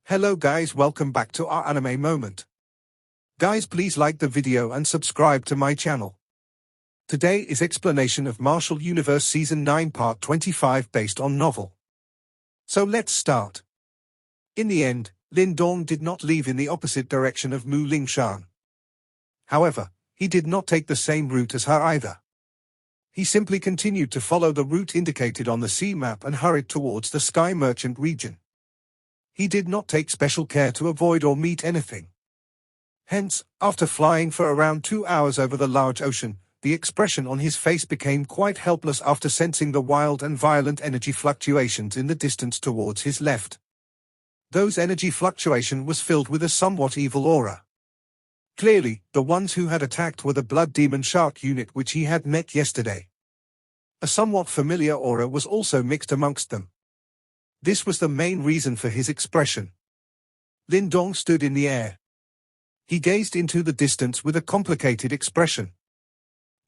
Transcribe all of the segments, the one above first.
Hello guys, welcome back to our anime moment. Guys, please like the video and subscribe to my channel. Today is explanation of Martial Universe Season 9 Part 25 based on novel. So let's start. In the end, Lindong did not leave in the opposite direction of Mu Lingshan. However, he did not take the same route as her either. He simply continued to follow the route indicated on the sea map and hurried towards the Sky Merchant region. He did not take special care to avoid or meet anything. Hence, after flying for around 2 hours over the large ocean, the expression on his face became quite helpless after sensing the wild and violent energy fluctuations in the distance towards his left. Those energy fluctuation was filled with a somewhat evil aura. Clearly, the ones who had attacked were the Blood Demon Shark unit which he had met yesterday. A somewhat familiar aura was also mixed amongst them. This was the main reason for his expression. Lindong stood in the air. He gazed into the distance with a complicated expression.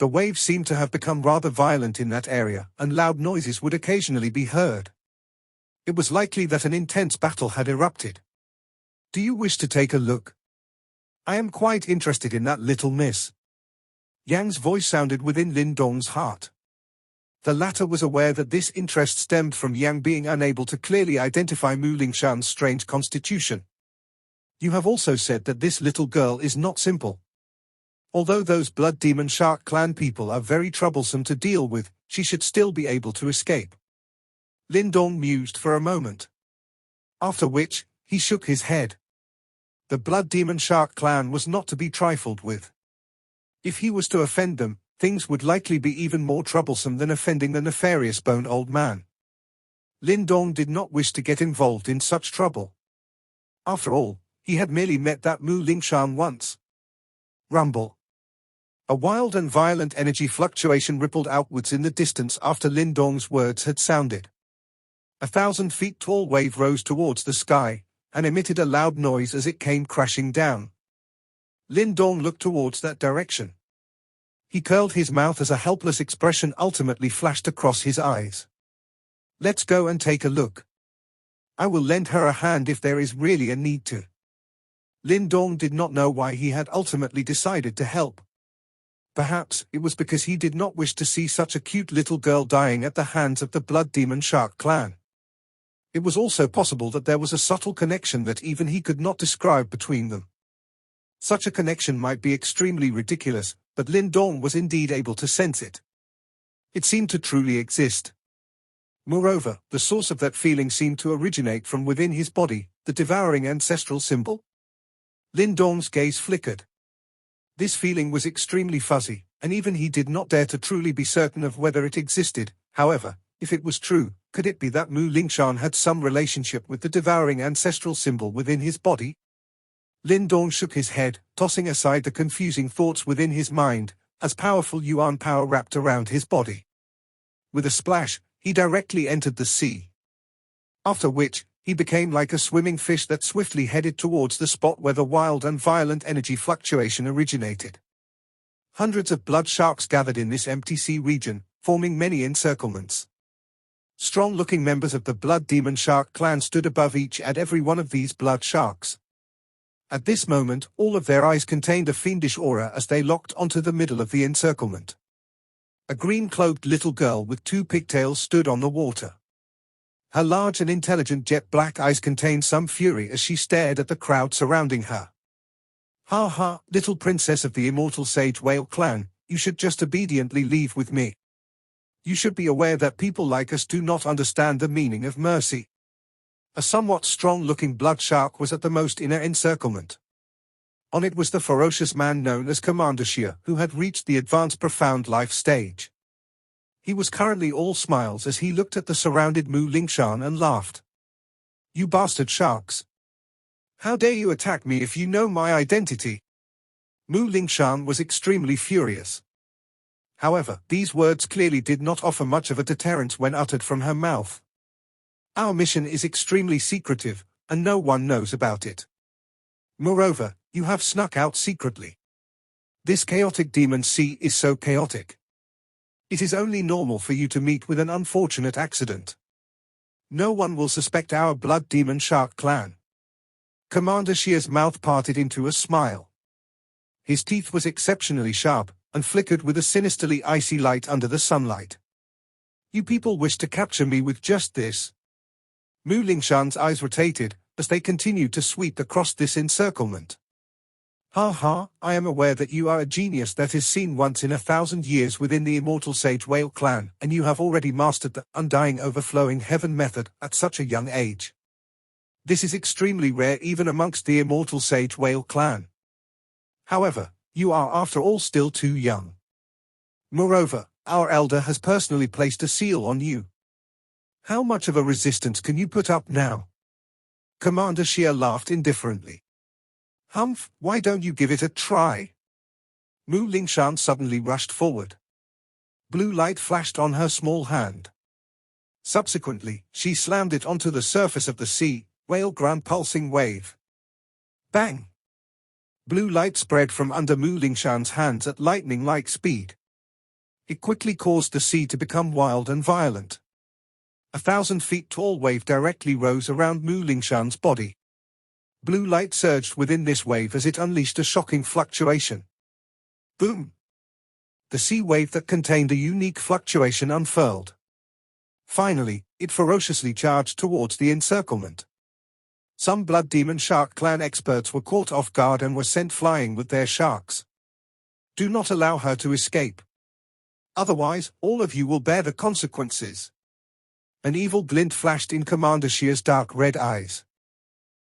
The waves seemed to have become rather violent in that area, and loud noises would occasionally be heard. It was likely that an intense battle had erupted. Do you wish to take a look? I am quite interested in that little miss. Yang's voice sounded within Lindong's heart. The latter was aware that this interest stemmed from Yang being unable to clearly identify Mu Lingshan's strange constitution. You have also said that this little girl is not simple. Although those Blood Demon Shark clan people are very troublesome to deal with, she should still be able to escape. Lindong mused for a moment. After which, he shook his head. The Blood Demon Shark clan was not to be trifled with. If he was to offend them, things would likely be even more troublesome than offending the nefarious Bone Old Man. Lindong did not wish to get involved in such trouble. After all, he had merely met that Mu Lingshan once. Rumble. A wild and violent energy fluctuation rippled outwards in the distance after Lindong's words had sounded. 1,000 feet tall wave rose towards the sky, and emitted a loud noise as it came crashing down. Lindong looked towards that direction. He curled his mouth as a helpless expression ultimately flashed across his eyes. Let's go and take a look. I will lend her a hand if there is really a need to. Lindong did not know why he had ultimately decided to help. Perhaps it was because he did not wish to see such a cute little girl dying at the hands of the Blood Demon Shark clan. It was also possible that there was a subtle connection that even he could not describe between them. Such a connection might be extremely ridiculous, but Lindong was indeed able to sense it. It seemed to truly exist. Moreover, the source of that feeling seemed to originate from within his body, the devouring ancestral symbol. Lindong's gaze flickered. This feeling was extremely fuzzy, and even he did not dare to truly be certain of whether it existed. However, if it was true, could it be that Mu Lingshan had some relationship with the devouring ancestral symbol within his body? Lindong shook his head, tossing aside the confusing thoughts within his mind, as powerful Yuan power wrapped around his body. With a splash, he directly entered the sea. After which, he became like a swimming fish that swiftly headed towards the spot where the wild and violent energy fluctuation originated. Hundreds of blood sharks gathered in this empty sea region, forming many encirclements. Strong-looking members of the Blood Demon Shark clan stood above each and every one of these blood sharks. At this moment, all of their eyes contained a fiendish aura as they locked onto the middle of the encirclement. A green-clothed little girl with 2 pigtails stood on the water. Her large and intelligent jet-black eyes contained some fury as she stared at the crowd surrounding her. Ha ha, little princess of the immortal sage whale clan, you should just obediently leave with me. You should be aware that people like us do not understand the meaning of mercy. A somewhat strong-looking blood shark was at the most inner encirclement. On it was the ferocious man known as Commander Xia, who had reached the advanced profound life stage. He was currently all smiles as he looked at the surrounded Mu Lingshan and laughed. You bastard sharks! How dare you attack me if you know my identity? Mu Lingshan was extremely furious. However, these words clearly did not offer much of a deterrence when uttered from her mouth. Our mission is extremely secretive, and no one knows about it. Moreover, you have snuck out secretly. This chaotic demon sea is so chaotic. It is only normal for you to meet with an unfortunate accident. No one will suspect our Blood Demon Shark clan. Commander Xia's mouth parted into a smile. His teeth was exceptionally sharp, and flickered with a sinisterly icy light under the sunlight. You people wish to capture me with just this? Mu Lingshan's eyes rotated, as they continued to sweep across this encirclement. Ha ha, I am aware that you are a genius that is seen once in 1,000 years within the immortal sage whale clan, and you have already mastered the undying overflowing heaven method at such a young age. This is extremely rare even amongst the immortal sage whale clan. However, you are after all still too young. Moreover, our elder has personally placed a seal on you. How much of a resistance can you put up now? Commander Xia laughed indifferently. Humph, why don't you give it a try? Mu Lingshan suddenly rushed forward. Blue light flashed on her small hand. Subsequently, she slammed it onto the surface of the sea, whale ground pulsing wave. Bang! Blue light spread from under Mu Lingshan's hands at lightning-like speed. It quickly caused the sea to become wild and violent. 1,000 feet tall wave directly rose around Mu Lingshan's body. Blue light surged within this wave as it unleashed a shocking fluctuation. Boom! The sea wave that contained a unique fluctuation unfurled. Finally, it ferociously charged towards the encirclement. Some Blood Demon Shark Clan experts were caught off guard and were sent flying with their sharks. Do not allow her to escape. Otherwise, all of you will bear the consequences. An evil glint flashed in Commander Xia's dark red eyes.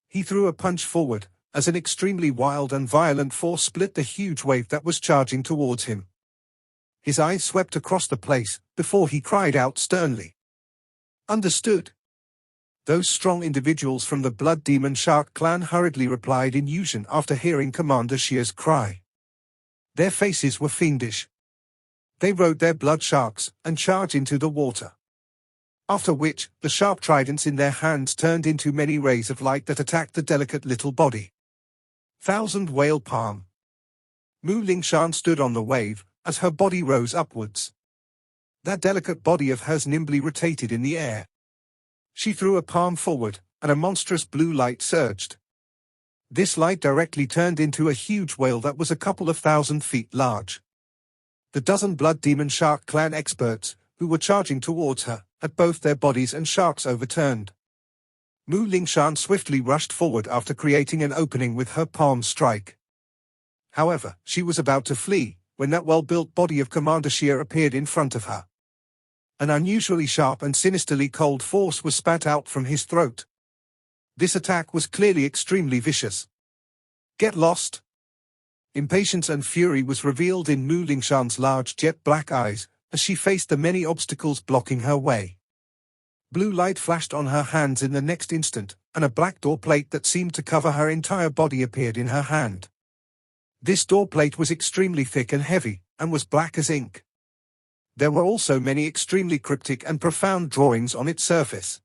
He threw a punch forward, as an extremely wild and violent force split the huge wave that was charging towards him. His eyes swept across the place, before he cried out sternly. Understood. Those strong individuals from the Blood Demon Shark Clan hurriedly replied in Yushan after hearing Commander Xia's cry. Their faces were fiendish. They rode their blood sharks, and charged into the water. After which, the sharp tridents in their hands turned into many rays of light that attacked the delicate little body. 1,000 whale palm. Mu Lingshan stood on the wave, as her body rose upwards. That delicate body of hers nimbly rotated in the air. She threw a palm forward, and a monstrous blue light surged. This light directly turned into a huge whale that was a couple of 1,000 feet large. The dozen Blood Demon Shark Clan experts, who were charging towards her, had both their bodies and sharks overturned. Mu Lingshan swiftly rushed forward after creating an opening with her palm strike. However, she was about to flee, when that well-built body of Commander Xia appeared in front of her. An unusually sharp and sinisterly cold force was spat out from his throat. This attack was clearly extremely vicious. Get lost! Impatience and fury was revealed in Mu Lingshan's large jet-black eyes, as she faced the many obstacles blocking her way. Blue light flashed on her hands in the next instant, and a black door plate that seemed to cover her entire body appeared in her hand. This door plate was extremely thick and heavy, and was black as ink. There were also many extremely cryptic and profound drawings on its surface.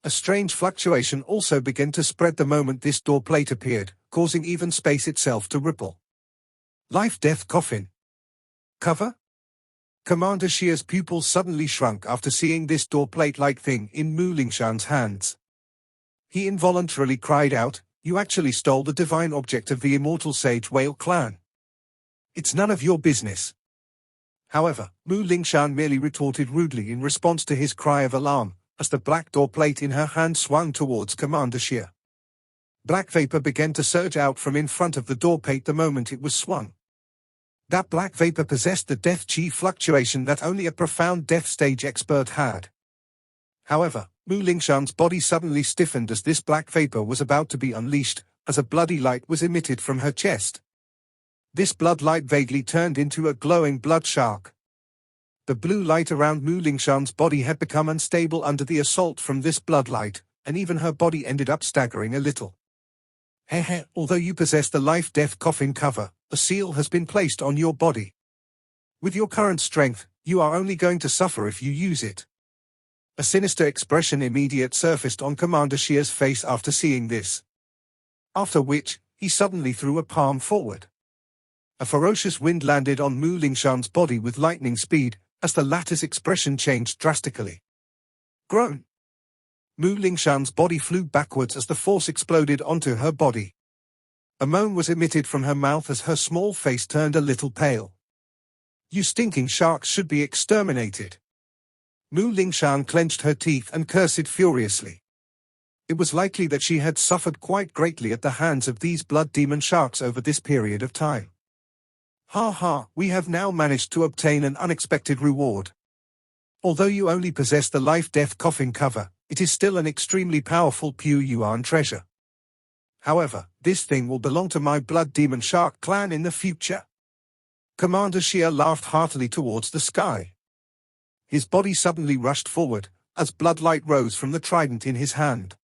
A strange fluctuation also began to spread the moment this door plate appeared, causing even space itself to ripple. Life-death coffin. Cover? Commander Xia's pupils suddenly shrunk after seeing this door plate-like thing in Mu Lingshan's hands. He involuntarily cried out, "You actually stole the divine object of the immortal sage whale clan. It's none of your business." However, Mu Lingshan merely retorted rudely in response to his cry of alarm, as the black door plate in her hand swung towards Commander Xia. Black vapor began to surge out from in front of the door plate the moment it was swung. That black vapor possessed the death chi fluctuation that only a profound death stage expert had. However, Mu Lingshan's body suddenly stiffened as this black vapor was about to be unleashed, as a bloody light was emitted from her chest. This blood light vaguely turned into a glowing blood shark. The blue light around Mu Lingshan's body had become unstable under the assault from this blood light, and even her body ended up staggering a little. Hehe, although you possess the life-death coffin cover, a seal has been placed on your body. With your current strength, you are only going to suffer if you use it. A sinister expression immediately surfaced on Commander Xia's face after seeing this. After which, he suddenly threw a palm forward. A ferocious wind landed on Mu Lingshan's body with lightning speed, as the latter's expression changed drastically. Groan! Mu Lingshan's body flew backwards as the force exploded onto her body. A moan was emitted from her mouth as her small face turned a little pale. "You stinking sharks should be exterminated." Mu Lingshan clenched her teeth and cursed furiously. It was likely that she had suffered quite greatly at the hands of these blood demon sharks over this period of time. "Ha ha, we have now managed to obtain an unexpected reward. Although you only possess the life-death coffin cover, it is still an extremely powerful Pu Yuan treasure. However, this thing will belong to my blood demon shark clan in the future." Commander Xia laughed heartily towards the sky. His body suddenly rushed forward, as bloodlight rose from the trident in his hand.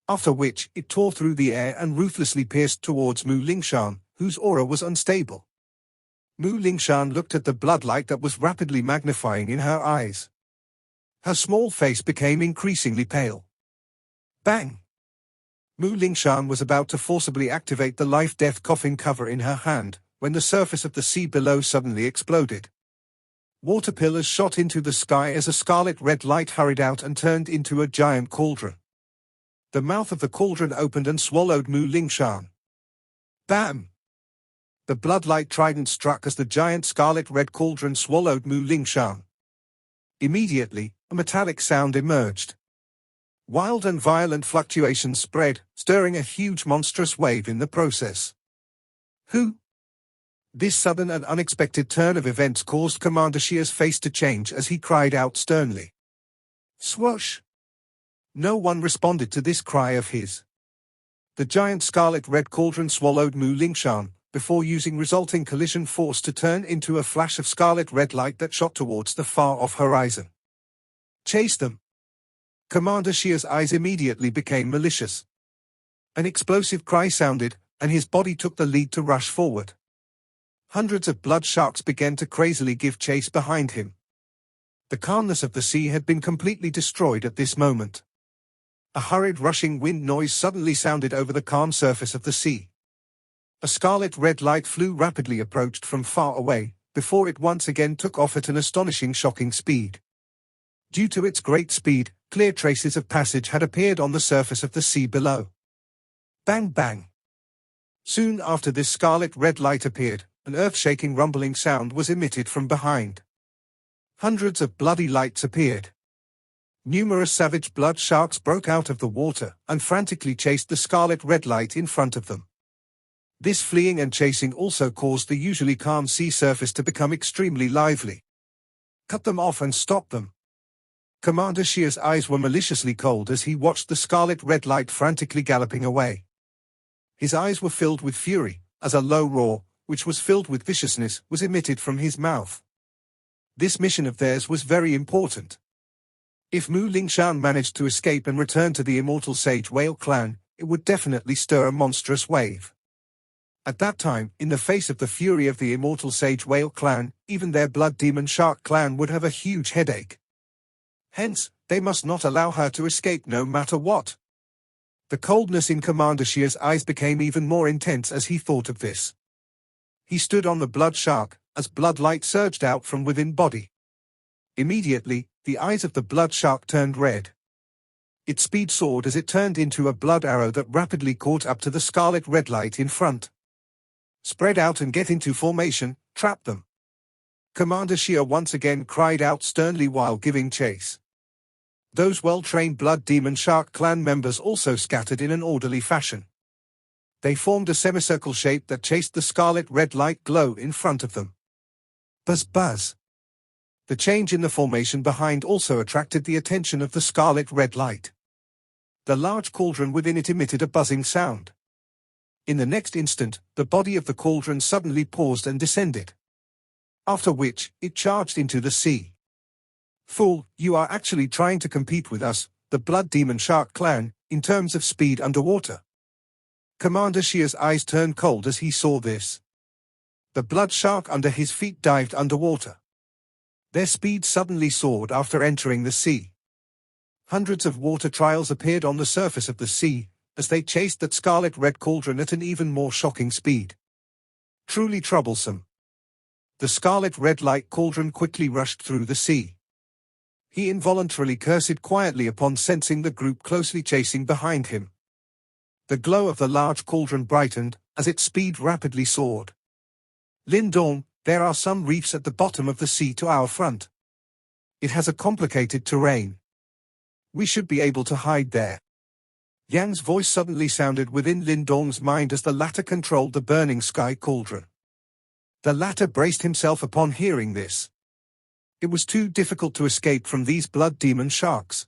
After which, it tore through the air and ruthlessly pierced towards Mu Lingshan, whose aura was unstable. Mu Lingshan looked at the bloodlight that was rapidly magnifying in her eyes. Her small face became increasingly pale. Bang! Mu Lingshan was about to forcibly activate the life-death coffin cover in her hand, when the surface of the sea below suddenly exploded. Water pillars shot into the sky as a scarlet-red light hurried out and turned into a giant cauldron. The mouth of the cauldron opened and swallowed Mu Lingshan. Bam! The bloodlight trident struck as the giant scarlet-red cauldron swallowed Mu Lingshan. Immediately, a metallic sound emerged. Wild and violent fluctuations spread, stirring a huge monstrous wave in the process. Who? This sudden and unexpected turn of events caused Commander Xia's face to change as he cried out sternly. Swoosh! No one responded to this cry of his. The giant scarlet-red cauldron swallowed Mu Lingshan, before using resulting collision force to turn into a flash of scarlet-red light that shot towards the far-off horizon. Chase them! Commander Xia's eyes immediately became malicious. An explosive cry sounded, and his body took the lead to rush forward. Hundreds of blood sharks began to crazily give chase behind him. The calmness of the sea had been completely destroyed at this moment. A hurried rushing wind noise suddenly sounded over the calm surface of the sea. A scarlet-red light flew rapidly approached from far away, before it once again took off at an astonishing shocking speed. Due to its great speed, clear traces of passage had appeared on the surface of the sea below. Bang bang! Soon after this scarlet-red light appeared, an earth-shaking rumbling sound was emitted from behind. Hundreds of bloody lights appeared. Numerous savage blood sharks broke out of the water and frantically chased the scarlet-red light in front of them. This fleeing and chasing also caused the usually calm sea surface to become extremely lively. Cut them off and stop them. Commander Xia's eyes were maliciously cold as he watched the scarlet-red light frantically galloping away. His eyes were filled with fury, as a low roar, which was filled with viciousness, was emitted from his mouth. This mission of theirs was very important. If Mu Lingshan managed to escape and return to the immortal sage whale clan, it would definitely stir a monstrous wave. At that time, in the face of the fury of the immortal sage whale clan, even their blood demon shark clan would have a huge headache. Hence, they must not allow her to escape no matter what. The coldness in Commander Xia's eyes became even more intense as he thought of this. He stood on the blood shark, as blood light surged out from within body. Immediately, the eyes of the blood shark turned red. Its speed soared as it turned into a blood arrow that rapidly caught up to the scarlet red light in front. Spread out and get into formation, trap them. Commander Xia once again cried out sternly while giving chase. Those well-trained blood demon shark clan members also scattered in an orderly fashion. They formed a semicircle shape that chased the scarlet red light glow in front of them. Buzz buzz. The change in the formation behind also attracted the attention of the scarlet red light. The large cauldron within it emitted a buzzing sound. In the next instant, the body of the cauldron suddenly paused and descended. After which, it charged into the sea. Fool, you are actually trying to compete with us, the Blood Demon Shark clan, in terms of speed underwater. Commander Xia's eyes turned cold as he saw this. The blood shark under his feet dived underwater. Their speed suddenly soared after entering the sea. Hundreds of water trials appeared on the surface of the sea, as they chased that scarlet red cauldron at an even more shocking speed. Truly troublesome. The scarlet red light cauldron quickly rushed through the sea. He involuntarily cursed quietly upon sensing the group closely chasing behind him. The glow of the large cauldron brightened, as its speed rapidly soared. Lindong, there are some reefs at the bottom of the sea to our front. It has a complicated terrain. We should be able to hide there. Yang's voice suddenly sounded within Lindong's mind as the latter controlled the burning sky cauldron. The latter braced himself upon hearing this. It was too difficult to escape from these blood demon sharks.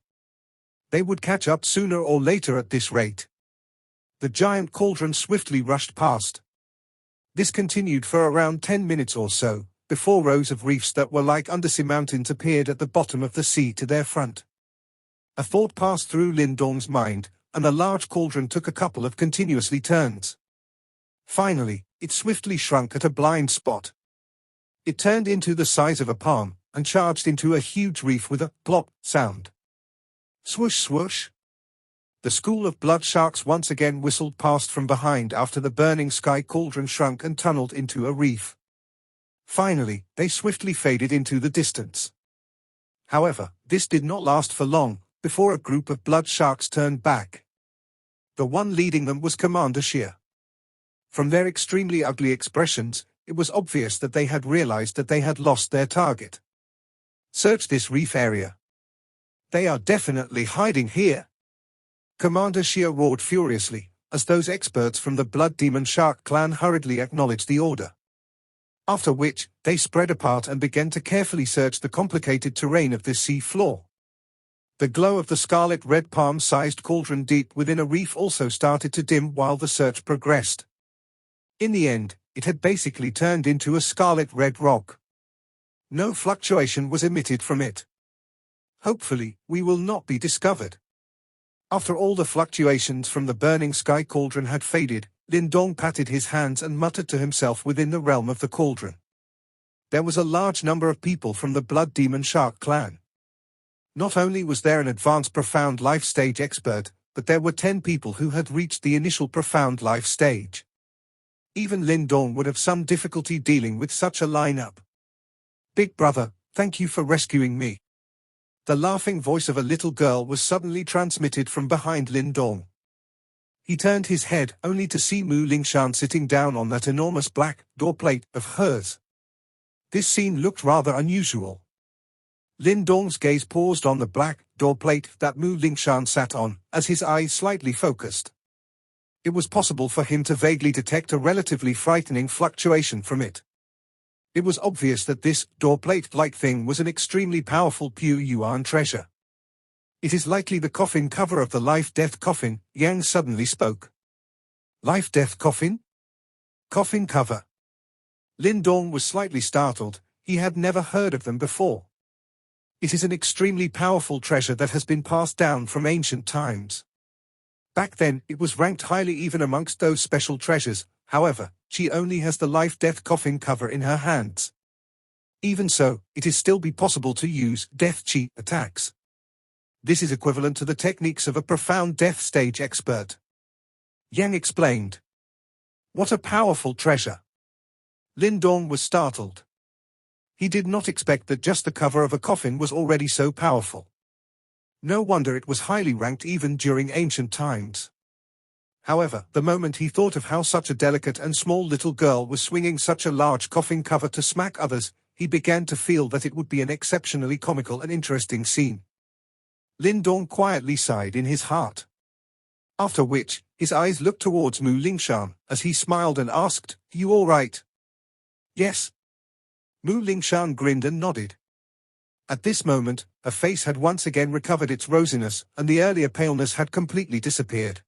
They would catch up sooner or later at this rate. The giant cauldron swiftly rushed past. This continued for around 10 minutes or so, before rows of reefs that were like undersea mountains appeared at the bottom of the sea to their front. A thought passed through Lindong's mind, and the large cauldron took a couple of continuously turns. Finally, it swiftly shrunk at a blind spot. It turned into the size of a palm, and charged into a huge reef with a plop sound. Swoosh swoosh. The school of blood sharks once again whistled past from behind after the burning sky cauldron shrunk and tunneled into a reef. Finally, they swiftly faded into the distance. However, this did not last for long, before a group of blood sharks turned back. The one leading them was Commander Xia. From their extremely ugly expressions, it was obvious that they had realized that they had lost their target. Search this reef area. They are definitely hiding here. Commander Xia roared furiously, as those experts from the Blood Demon Shark clan hurriedly acknowledged the order. After which, they spread apart and began to carefully search the complicated terrain of this sea floor. The glow of the scarlet-red palm-sized cauldron deep within a reef also started to dim while the search progressed. In the end, it had basically turned into a scarlet-red rock. No fluctuation was emitted from it. Hopefully, we will not be discovered. After all the fluctuations from the burning sky cauldron had faded, Lindong patted his hands and muttered to himself within the realm of the cauldron. There was a large number of people from the Blood Demon Shark clan. Not only was there an advanced profound life stage expert, but there were 10 people who had reached the initial profound life stage. Even Lindong would have some difficulty dealing with such a lineup. Big brother, thank you for rescuing me. The laughing voice of a little girl was suddenly transmitted from behind Lindong. He turned his head only to see Mu Lingshan sitting down on that enormous black doorplate of hers. This scene looked rather unusual. Lindong's gaze paused on the black doorplate that Mu Lingshan sat on, as his eyes slightly focused. It was possible for him to vaguely detect a relatively frightening fluctuation from it. It was obvious that this doorplate-like thing was an extremely powerful Pu Yuan treasure. It is likely the coffin cover of the life-death coffin, Yang suddenly spoke. Life-death coffin? Coffin cover. Lindong was slightly startled, he had never heard of them before. It is an extremely powerful treasure that has been passed down from ancient times. Back then, it was ranked highly even amongst those special treasures. However, she only has the life-death coffin cover in her hands. Even so, it is still possible to use death chi attacks. This is equivalent to the techniques of a profound death stage expert. Yang explained. What a powerful treasure. Lindong was startled. He did not expect that just the cover of a coffin was already so powerful. No wonder it was highly ranked even during ancient times. However, the moment he thought of how such a delicate and small little girl was swinging such a large coffin cover to smack others, he began to feel that it would be an exceptionally comical and interesting scene. Lindong quietly sighed in his heart. After which, his eyes looked towards Mu Lingshan, as he smiled and asked, "You all right?" "Yes." Mu Lingshan grinned and nodded. At this moment, her face had once again recovered its rosiness, and the earlier paleness had completely disappeared.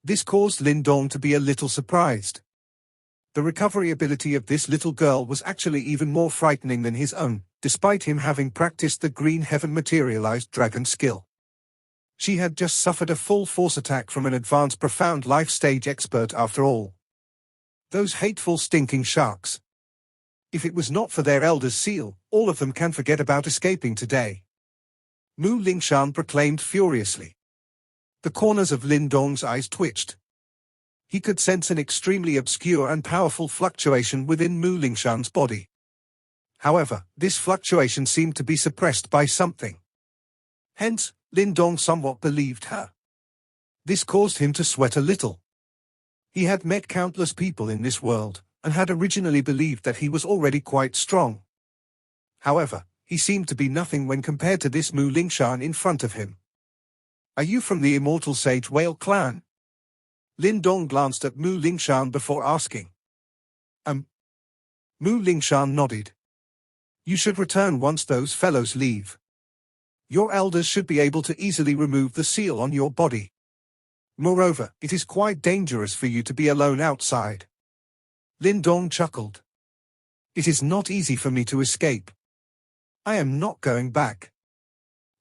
This caused Lindong to be a little surprised. The recovery ability of this little girl was actually even more frightening than his own, despite him having practiced the Green Heaven materialized dragon skill. She had just suffered a full force attack from an advanced profound life stage expert after all. Those hateful stinking sharks. If it was not for their elder's seal, all of them can forget about escaping today. Mu Lingshan proclaimed furiously. The corners of Lindong's eyes twitched. He could sense an extremely obscure and powerful fluctuation within Mu Lingshan's body. However, this fluctuation seemed to be suppressed by something. Hence, Lindong somewhat believed her. This caused him to sweat a little. He had met countless people in this world, and had originally believed that he was already quite strong. However, he seemed to be nothing when compared to this Mu Lingshan in front of him. "Are you from the immortal sage whale clan?" Lindong glanced at Mu Lingshan before asking. Mu Lingshan nodded. "You should return once those fellows leave. Your elders should be able to easily remove the seal on your body. Moreover, it is quite dangerous for you to be alone outside." Lindong chuckled. "It is not easy for me to escape. I am not going back."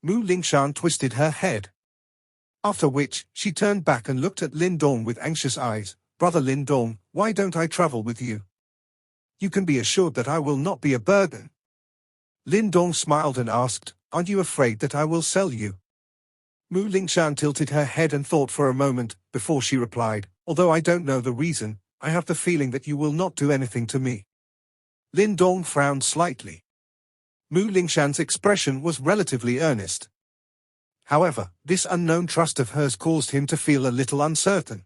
Mu Lingshan twisted her head. After which, she turned back and looked at Lindong with anxious eyes. "Brother Lindong, why don't I travel with you? You can be assured that I will not be a burden." Lindong smiled and asked, "Aren't you afraid that I will sell you?" Mu Lingshan tilted her head and thought for a moment, before she replied, "Although I don't know the reason, I have the feeling that you will not do anything to me." Lindong frowned slightly. Mu Lingshan's expression was relatively earnest. However, this unknown trust of hers caused him to feel a little uncertain.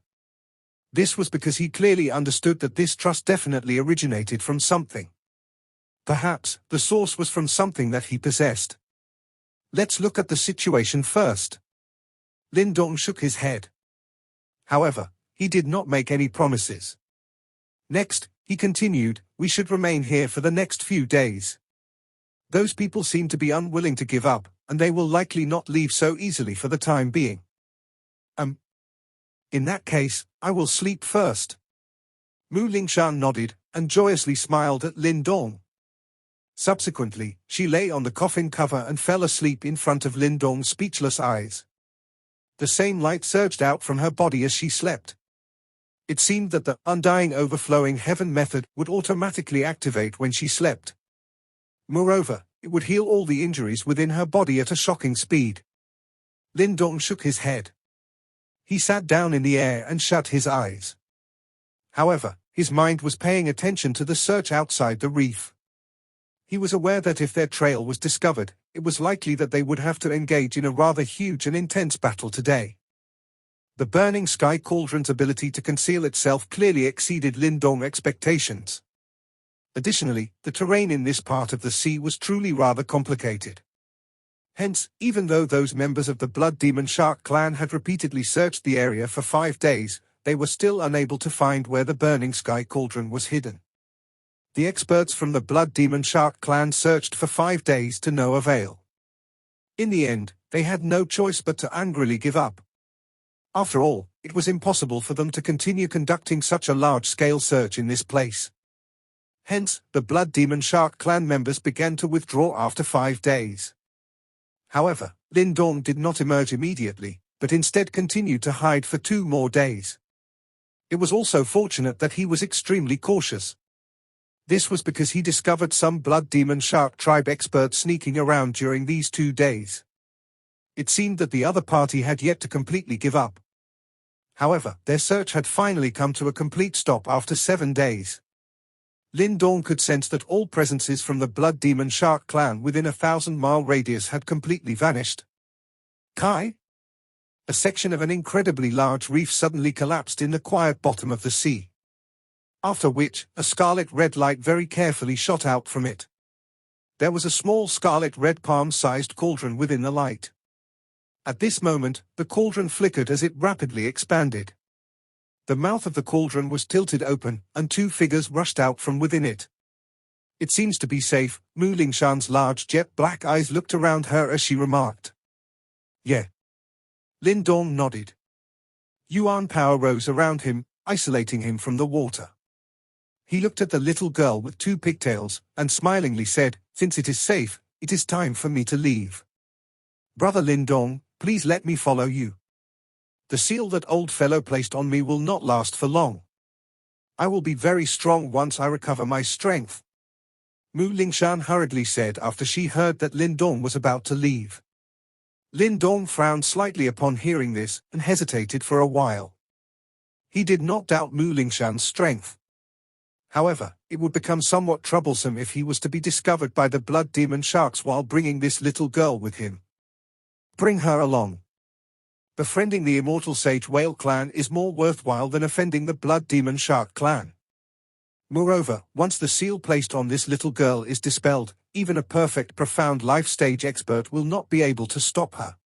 This was because he clearly understood that this trust definitely originated from something. Perhaps, the source was from something that he possessed. "Let's look at the situation first." Lindong shook his head. However, he did not make any promises. Next, he continued, "We should remain here for the next few days. Those people seem to be unwilling to give up, and they will likely not leave so easily for the time being. In that case, I will sleep first." Mu Lingshan nodded, and joyously smiled at Lindong. Subsequently, she lay on the coffin cover and fell asleep in front of Lindong's speechless eyes. The same light surged out from her body as she slept. It seemed that the undying overflowing heaven method would automatically activate when she slept. Moreover, it would heal all the injuries within her body at a shocking speed. Lindong shook his head. He sat down in the air and shut his eyes. However, his mind was paying attention to the search outside the reef. He was aware that if their trail was discovered, it was likely that they would have to engage in a rather huge and intense battle today. The burning sky cauldron's ability to conceal itself clearly exceeded Lindong's expectations. Additionally, the terrain in this part of the sea was truly rather complicated. Hence, even though those members of the Blood Demon Shark clan had repeatedly searched the area for 5 days, they were still unable to find where the burning sky cauldron was hidden. The experts from the Blood Demon Shark clan searched for 5 days to no avail. In the end, they had no choice but to angrily give up. After all, it was impossible for them to continue conducting such a large-scale search in this place. Hence, the Blood Demon Shark clan members began to withdraw after 5 days. However, Lindong did not emerge immediately, but instead continued to hide for 2 more days. It was also fortunate that he was extremely cautious. This was because he discovered some Blood Demon Shark tribe experts sneaking around during these 2 days. It seemed that the other party had yet to completely give up. However, their search had finally come to a complete stop after 7 days. Lindong could sense that all presences from the Blood Demon Shark clan within a 1,000-mile radius had completely vanished. Kai? A section of an incredibly large reef suddenly collapsed in the quiet bottom of the sea. After which, a scarlet-red light very carefully shot out from it. There was a small scarlet-red palm-sized cauldron within the light. At this moment, the cauldron flickered as it rapidly expanded. The mouth of the cauldron was tilted open, and 2 figures rushed out from within it. "It seems to be safe," Mu Lingshan's large jet-black eyes looked around her as she remarked. "Yeah." Lindong nodded. Yuan power rose around him, isolating him from the water. He looked at the little girl with 2 pigtails, and smilingly said, "Since it is safe, it is time for me to leave. Brother Lindong, please let me follow you. The seal that old fellow placed on me will not last for long. I will be very strong once I recover my strength." Mu Lingshan hurriedly said after she heard that Lindong was about to leave. Lindong frowned slightly upon hearing this, and hesitated for a while. He did not doubt Mu Lingshan's strength. However, it would become somewhat troublesome if he was to be discovered by the Blood Demon Sharks while bringing this little girl with him. Bring her along. Befriending the immortal sage whale clan is more worthwhile than offending the blood demon shark clan. Moreover, once the seal placed on this little girl is dispelled, even a perfect profound life stage expert will not be able to stop her.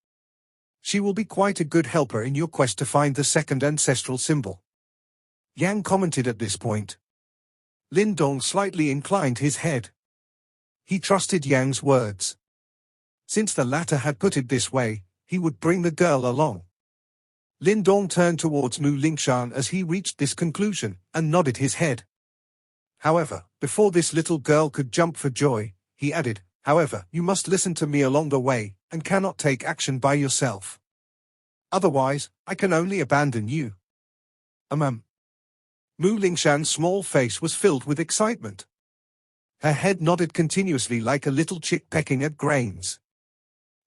She will be quite a good helper in your quest to find the second ancestral symbol. Yang commented at this point. Lindong slightly inclined his head. He trusted Yang's words. Since the latter had put it this way, he would bring the girl along. Lindong turned towards Mu Lingshan as he reached this conclusion, and nodded his head. However, before this little girl could jump for joy, he added, however, you must listen to me along the way, and cannot take action by yourself. Otherwise, I can only abandon you. Mu Lingshan's small face was filled with excitement. Her head nodded continuously like a little chick pecking at grains.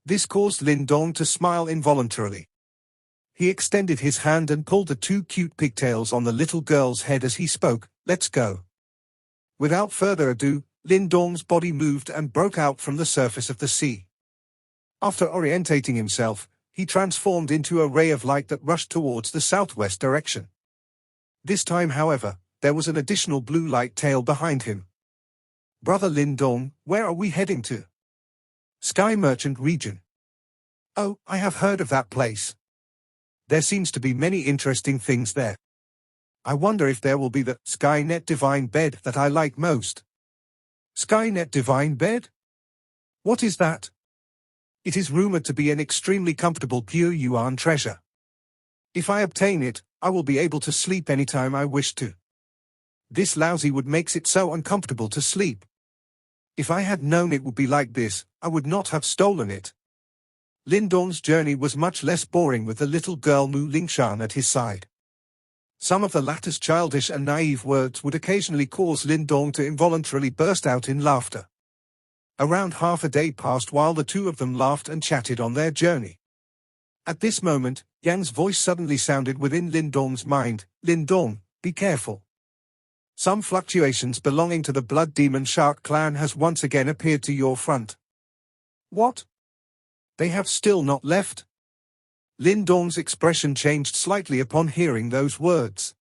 This caused Lindong to smile involuntarily. He extended his hand and pulled the two cute pigtails on the little girl's head as he spoke, let's go. Without further ado, Lindong's body moved and broke out from the surface of the sea. After orientating himself, he transformed into a ray of light that rushed towards the southwest direction. This time, however, there was an additional blue light tail behind him. Brother Lindong, where are we heading to? Sky Merchant region. Oh, I have heard of that place. There seems to be many interesting things there. I wonder if there will be the Skynet Divine Bed that I like most. Skynet Divine Bed? What is that? It is rumored to be an extremely comfortable pure yuan treasure. If I obtain it, I will be able to sleep anytime I wish to. This lousy wood makes it so uncomfortable to sleep. If I had known it would be like this, I would not have stolen it. Lindong's journey was much less boring with the little girl Mu Lingshan at his side. Some of the latter's childish and naive words would occasionally cause Lindong to involuntarily burst out in laughter. Around half a day passed while the two of them laughed and chatted on their journey. At this moment, Yang's voice suddenly sounded within Lindong's mind, Lindong, be careful. Some fluctuations belonging to the Blood Demon Shark clan has once again appeared to your front. What? They have still not left? Lindong's expression changed slightly upon hearing those words.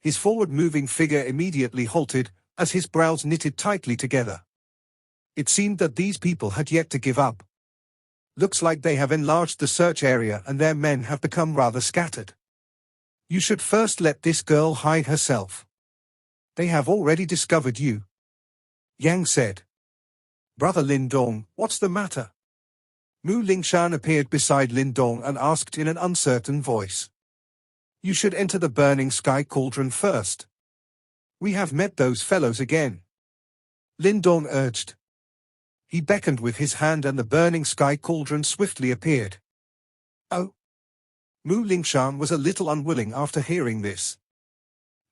His forward-moving figure immediately halted, as his brows knitted tightly together. It seemed that these people had yet to give up. Looks like they have enlarged the search area and their men have become rather scattered. You should first let this girl hide herself. They have already discovered you. Yang said. Brother Lindong, what's the matter? Mu Lingshan appeared beside Lindong and asked in an uncertain voice. You should enter the burning sky cauldron first. We have met those fellows again. Lindong urged. He beckoned with his hand and the burning sky cauldron swiftly appeared. Oh. Mu Lingshan was a little unwilling after hearing this.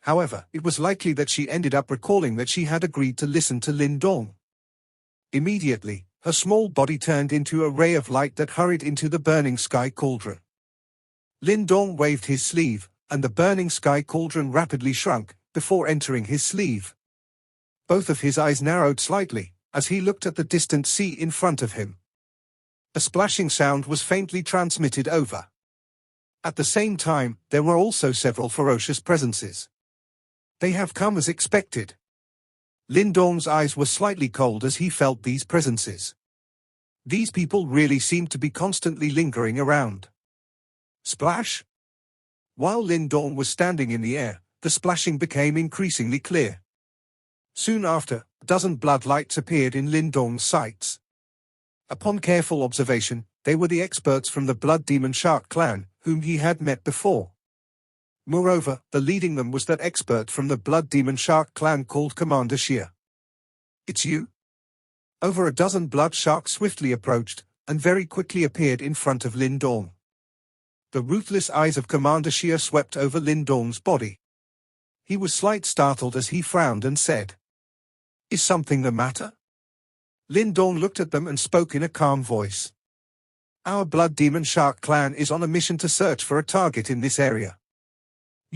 However, it was likely that she ended up recalling that she had agreed to listen to Lindong. Immediately, her small body turned into a ray of light that hurried into the burning sky cauldron. Lindong waved his sleeve, and the burning sky cauldron rapidly shrunk, before entering his sleeve. Both of his eyes narrowed slightly, as he looked at the distant sea in front of him. A splashing sound was faintly transmitted over. At the same time, there were also several ferocious presences. They have come as expected. Lindong's eyes were slightly cold as he felt these presences. These people really seemed to be constantly lingering around. Splash! While Lindong was standing in the air, the splashing became increasingly clear. Soon after, a dozen blood lights appeared in Lindong's sights. Upon careful observation, they were the experts from the Blood Demon Shark clan, whom he had met before. Moreover, the leading them was that expert from the Blood Demon Shark clan called Commander Xia. It's you? Over a dozen blood sharks swiftly approached, and very quickly appeared in front of Lindong. The ruthless eyes of Commander Xia swept over Lindong's body. He was slightly startled as he frowned and said, Is something the matter? Lindong looked at them and spoke in a calm voice. Our Blood Demon Shark clan is on a mission to search for a target in this area.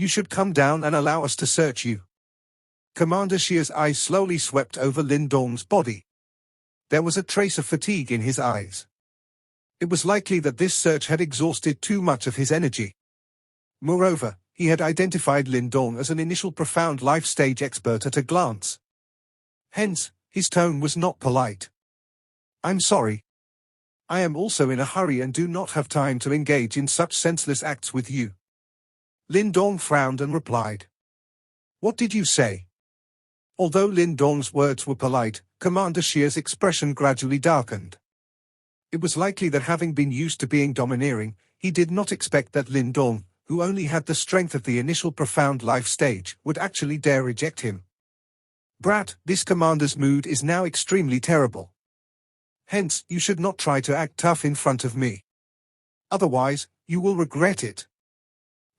You should come down and allow us to search you. Commander Xia's eyes slowly swept over Lindong's body. There was a trace of fatigue in his eyes. It was likely that this search had exhausted too much of his energy. Moreover, he had identified Lindong as an initial profound life stage expert at a glance. Hence, his tone was not polite. "I'm sorry. I am also in a hurry and do not have time to engage in such senseless acts with you." Lindong frowned and replied. "What did you say?" Although Lindong's words were polite, Commander Xia's expression gradually darkened. It was likely that having been used to being domineering, he did not expect that Lindong, who only had the strength of the initial profound life stage, would actually dare reject him. "Brat, this commander's mood is now extremely terrible. Hence, you should not try to act tough in front of me. Otherwise, you will regret it."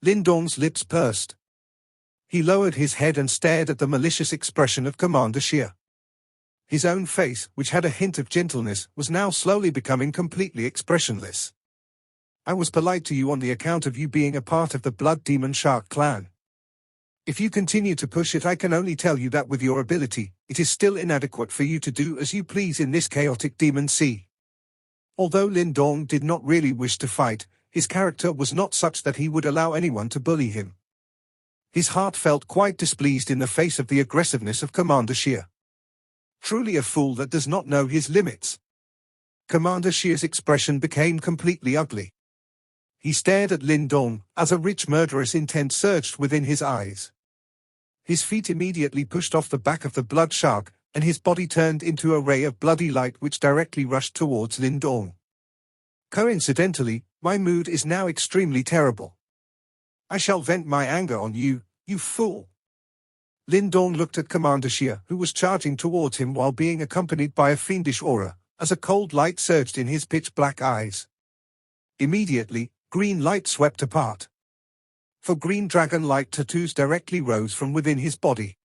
Lindong's lips pursed. He lowered his head and stared at the malicious expression of Commander Xia. His own face, which had a hint of gentleness, was now slowly becoming completely expressionless. "I was polite to you on the account of you being a part of the Blood Demon Shark clan. If you continue to push it, I can only tell you that with your ability, it is still inadequate for you to do as you please in this chaotic demon sea." Although Lindong did not really wish to fight, his character was not such that he would allow anyone to bully him. His heart felt quite displeased in the face of the aggressiveness of Commander Xia. Truly a fool that does not know his limits. Commander Xia's expression became completely ugly. He stared at Lindong, as a rich murderous intent surged within his eyes. His feet immediately pushed off the back of the blood shark, and his body turned into a ray of bloody light which directly rushed towards Lindong. "Coincidentally, my mood is now extremely terrible. I shall vent my anger on you, you fool." Lindong looked at Commander Xia, who was charging towards him while being accompanied by a fiendish aura, as a cold light surged in his pitch-black eyes. Immediately, green light swept apart. For green dragon light tattoos directly rose from within his body.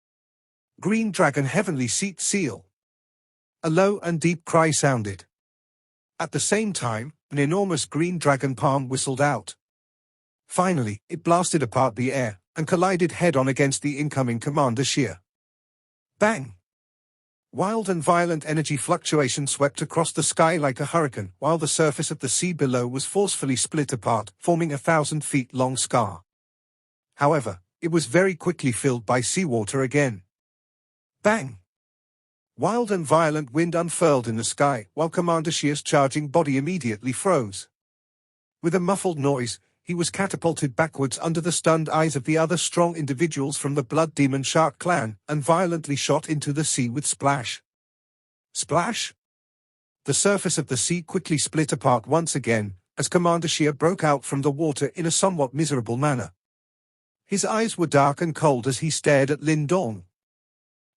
"Green dragon heavenly seat seal." A low and deep cry sounded. At the same time, an enormous green dragon palm whistled out. Finally, it blasted apart the air, and collided head-on against the incoming Commander Xia. Bang! Wild and violent energy fluctuation swept across the sky like a hurricane, while the surface of the sea below was forcefully split apart, forming a 1,000-feet-long scar. However, it was very quickly filled by seawater again. Bang! Wild and violent wind unfurled in the sky, while Commander Xia's charging body immediately froze. With a muffled noise, he was catapulted backwards under the stunned eyes of the other strong individuals from the Blood Demon Shark clan, and violently shot into the sea with splash. Splash! The surface of the sea quickly split apart once again, as Commander Xia broke out from the water in a somewhat miserable manner. His eyes were dark and cold as he stared at Lindong.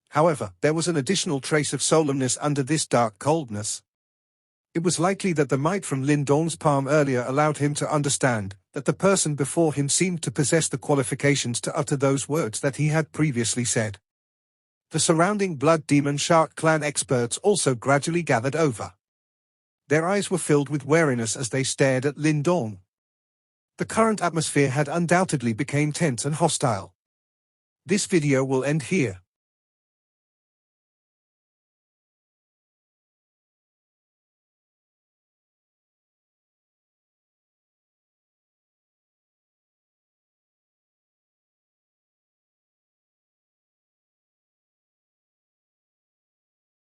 However, there was an additional trace of solemnness under this dark coldness. It was likely that the might from Lindong's palm earlier allowed him to understand that the person before him seemed to possess the qualifications to utter those words that he had previously said. The surrounding Blood Demon Shark clan experts also gradually gathered over. Their eyes were filled with wariness as they stared at Lindong. The current atmosphere had undoubtedly become tense and hostile. This video will end here.